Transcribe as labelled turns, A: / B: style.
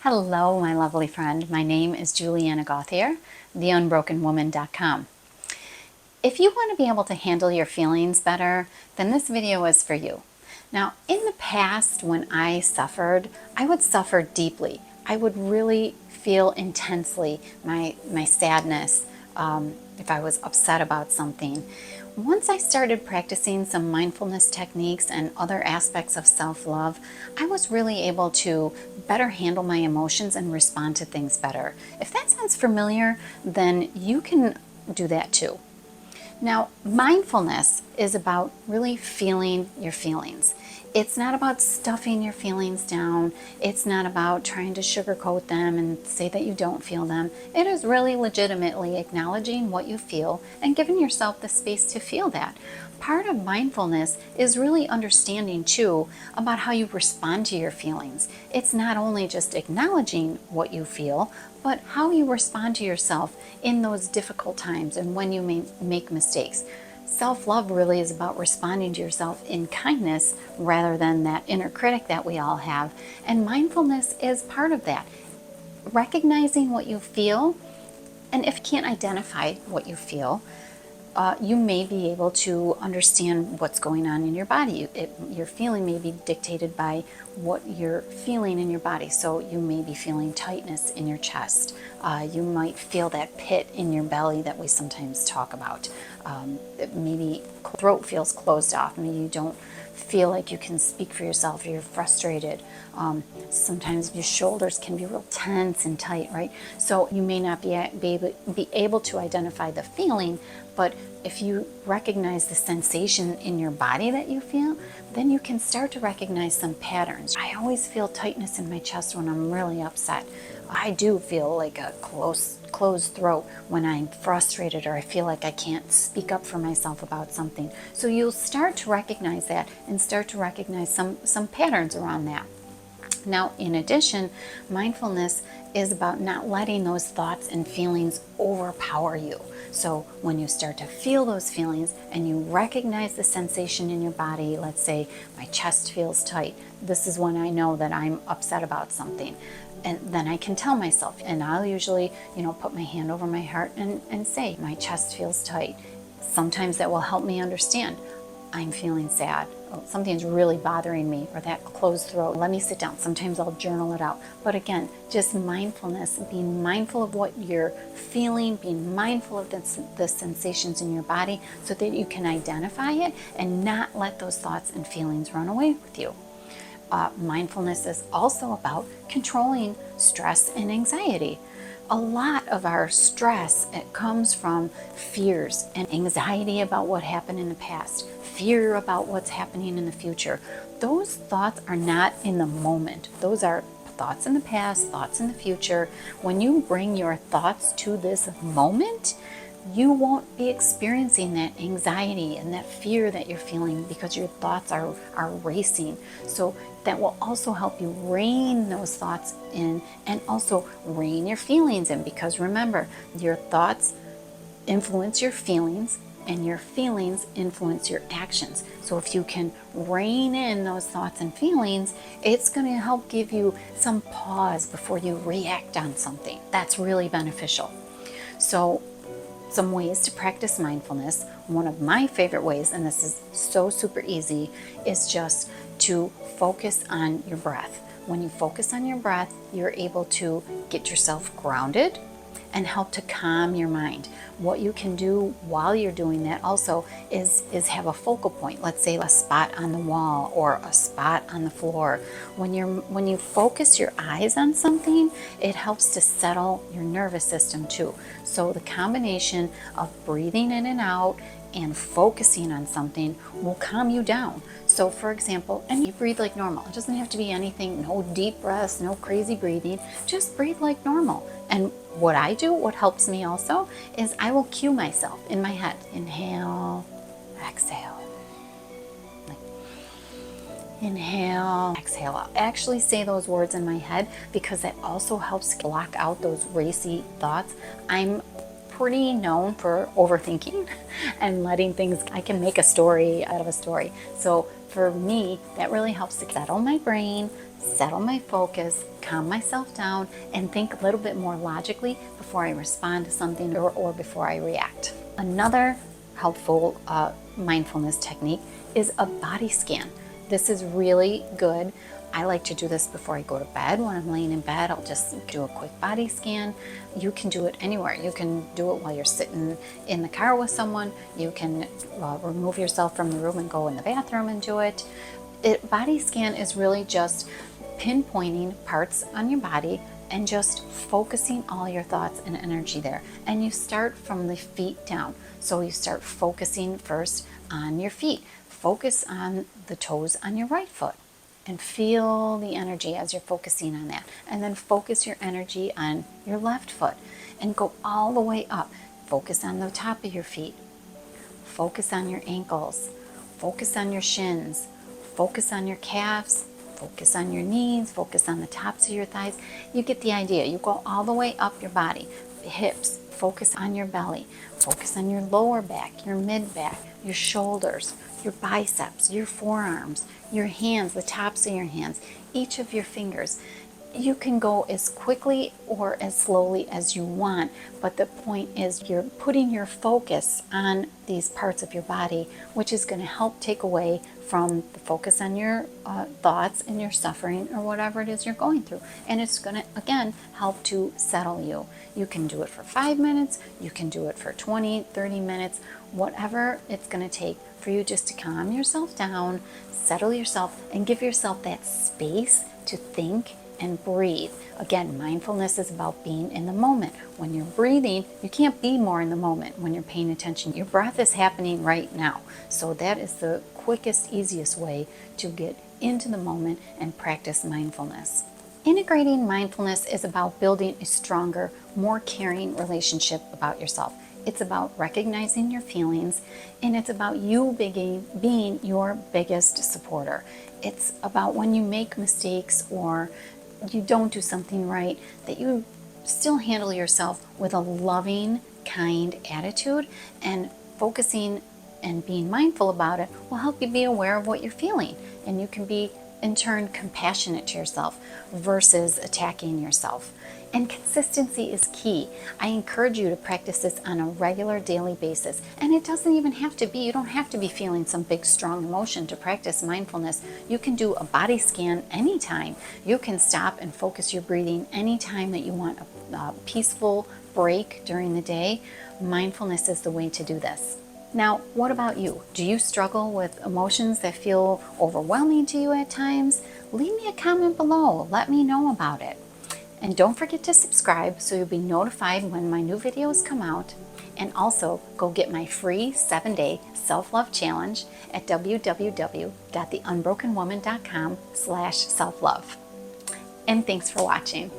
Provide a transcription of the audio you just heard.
A: Hello, my lovely friend. My name is Juliana Gauthier, theunbrokenwoman.com. If you want to be able to handle your feelings better, then this video is for you. Now, in the past, when I suffered, I would suffer deeply. I would really feel intensely my sadness if I was upset about something. Once I started practicing some mindfulness techniques and other aspects of self-love, I was really able to better handle my emotions and respond to things better. If that sounds familiar, then you can do that too. Now, mindfulness is about really feeling your feelings. It's not about stuffing your feelings down. It's not about trying to sugarcoat them and say that you don't feel them. It is really legitimately acknowledging what you feel and giving yourself the space to feel that. Part of mindfulness is really understanding too about how you respond to your feelings. It's not only just acknowledging what you feel, but how you respond to yourself in those difficult times and when you make mistakes. Self-love really is about responding to yourself in kindness rather than that inner critic that we all have. And mindfulness is part of that. Recognizing what you feel, and if you can't identify what you feel, you may be able to understand what's going on in your body. Your feeling may be dictated by what you're feeling in your body. So you may be feeling tightness in your chest. You might feel that pit in your belly that we sometimes talk about. Maybe throat feels closed off. Maybe you don't feel like you can speak for yourself, or you're frustrated. Sometimes your shoulders can be real tense and tight, right? So you may not be able to identify the feeling, but if you recognize the sensation in your body that you feel, then you can start to recognize some patterns. I always feel tightness in my chest when I'm really upset. I do feel like a closed throat when I'm frustrated, or I feel like I can't speak up for myself about something. So you'll start to recognize that and start to recognize some patterns around that. Now, in addition, mindfulness is about not letting those thoughts and feelings overpower you. So when you start to feel those feelings and you recognize the sensation in your body, let's say my chest feels tight, this is when I know that I'm upset about something. And then I can tell myself, and I'll usually, put my hand over my heart and say, my chest feels tight. Sometimes that will help me understand, I'm feeling sad. Oh, something's really bothering me, or that closed throat. Let me sit down. Sometimes I'll journal it out. But again, just mindfulness, being mindful of what you're feeling, being mindful of the sensations in your body so that you can identify it and not let those thoughts and feelings run away with you. Mindfulness is also about controlling stress and anxiety. A lot of our stress, it comes from fears and anxiety about what happened in the past, fear about what's happening in the future. Those thoughts are not in the moment. Those are thoughts in the past, thoughts in the future. When you bring your thoughts to this moment, you won't be experiencing that anxiety and that fear that you're feeling because your thoughts are racing. So that will also help you rein those thoughts in and also rein your feelings in, because remember, your thoughts influence your feelings and your feelings influence your actions. So if you can rein in those thoughts and feelings, it's going to help give you some pause before you react on something. That's really beneficial. So some ways to practice mindfulness. One of my favorite ways, and this is so super easy, is just to focus on your breath. When you focus on your breath, you're able to get yourself grounded and help to calm your mind. What you can do while you're doing that also is have a focal point. Let's say a spot on the wall or a spot on the floor. When you focus your eyes on something, it helps to settle your nervous system too. So the combination of breathing in and out and focusing on something will calm you down. So for example, and you breathe like normal. It doesn't have to be anything, no deep breaths, no crazy breathing, just breathe like normal. And what I do, what helps me also, is I will cue myself in my head. Inhale, exhale. Inhale, exhale. I'll actually say those words in my head because that also helps block out those racy thoughts. I'm pretty known for overthinking and letting things, I can make a story out of a story. So For me, that really helps to settle my brain, settle my focus, calm myself down, and think a little bit more logically before I respond to something or before I react. Another helpful mindfulness technique is a body scan. This is really good. I like to do this before I go to bed. When I'm laying in bed, I'll just do a quick body scan. You can do it anywhere. You can do it while you're sitting in the car with someone. You can remove yourself from the room and go in the bathroom and do it. Body scan is really just pinpointing parts on your body and just focusing all your thoughts and energy there. And you start from the feet down. So you start focusing first on your feet. Focus on the toes on your right foot and feel the energy as you're focusing on that. And then focus your energy on your left foot and go all the way up. Focus on the top of your feet. Focus on your ankles. Focus on your shins. Focus on your calves. Focus on your knees. Focus on the tops of your thighs. You get the idea. You go all the way up your body. Hips. Focus on your belly. Focus on your lower back, your mid back, your shoulders, your biceps, your forearms, your hands, the tops of your hands, each of your fingers. You can go as quickly or as slowly as you want, but the point is you're putting your focus on these parts of your body, which is going to help take away from the focus on your thoughts and your suffering or whatever it is you're going through. And it's going to, again, help to settle you. You can do it for 5 minutes, you can do it for 20, 30 minutes, whatever it's going to take for you just to calm yourself down, settle yourself, and give yourself that space to think and breathe. Again, mindfulness is about being in the moment. When you're breathing, you can't be more in the moment when you're paying attention. Your breath is happening right now. So that is the quickest, easiest way to get into the moment and practice mindfulness. Integrating mindfulness is about building a stronger, more caring relationship about yourself. It's about recognizing your feelings, and it's about you being your biggest supporter. It's about when you make mistakes or you don't do something right, that you still handle yourself with a loving, kind attitude, and focusing and being mindful about it will help you be aware of what you're feeling, and you can be in turn compassionate to yourself versus attacking yourself. And consistency is key. I encourage you to practice this on a regular daily basis. And it doesn't even have to be, you don't have to be feeling some big strong emotion to practice mindfulness. You can do a body scan anytime. You can stop and focus your breathing anytime that you want a peaceful break during the day. Mindfulness is the way to do this. Now, what about you? Do you struggle with emotions that feel overwhelming to you at times? Leave me a comment below. Let me know about it. And don't forget to subscribe so you'll be notified when my new videos come out. And also go get my free 7-day self-love challenge at www.theunbrokenwoman.com/self-love. And thanks for watching.